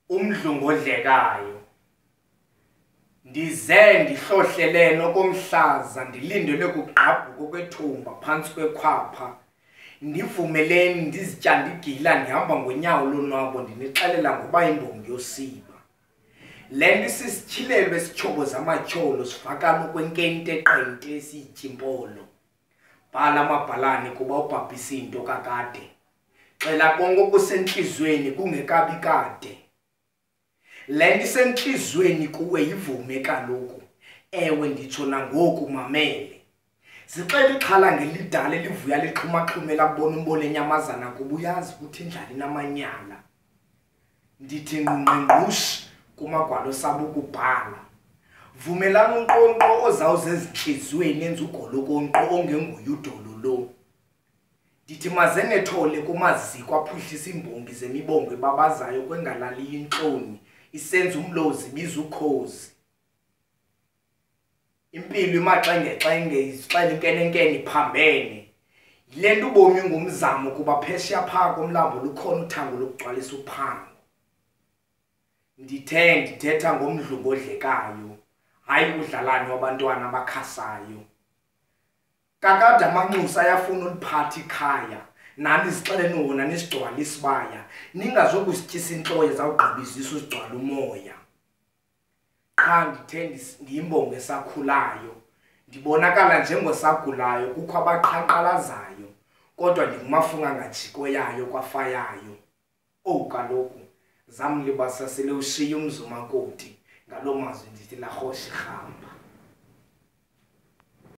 umdlungodlekayo. Ndize ndihlohlelene okomhlaza ndilindele kugqabhuko kwethumba phantsi kwekhwapha. Ndivumeleni ndizityanda igila ndihamba ngonyawo lonwabo ndinixelela ngoba imbongi yosiba. Le nto sisityhilelo esitshobo zamatyholo sivakala ukwenkente eqente esiyityimpolo. Bhala amabhalane kuba ubhabhisa into kakade. Xela konke okusentliziyweni kungekabi kade. Le nto isentliziyweni kuwe yivume kaloku. Ewe nditsho nangoku mamele. Zixela ixhala ngelidala elivuya lixhumaxhumela kubona umbone enyamazana kuba uyazi ukuthi indlala inamanyala. Ndithi ngqungqengqushi kumagwalo sabo ukubhala. Vumelana unkqonkqo ozawuze ezintliziyweni enza ugolokonkqo ongenguye udolo lo. Ndithi maze nethole kumaziko aphuhlisa imbongi zemibongo ebabazayo kwengalaliyo intloni isenza umlozi ibiza ukhozi. Impilo imaxengexenge izixela inkenenkene iphambene. Yile nto ubomi ngumzamo kuba phesheya phaa komlambo lukhona uthango lokugcwalisa uphango. Ndithetha ngomdlungodlekayo, hayi udlalane wabantwana abakhasayo. Kakade amanxusa ayafuna uliphatha ikhaya, nani zixeleni wona nisigcwala isibaya, ningazokusityisa intloya zawugqibizisa usigcwala umoya. Qha ndithe ndiyimbongo esakhulayo, ndibonakala njengosagulayo kukho abaqhankqalazayo, kodwa ndingumafunga ngajiko yayo kwafayayo. Owu kaloku, zamlibasa sele ushiye umzumakoti, ngaloo mazwi ndithi larhosha irhamba.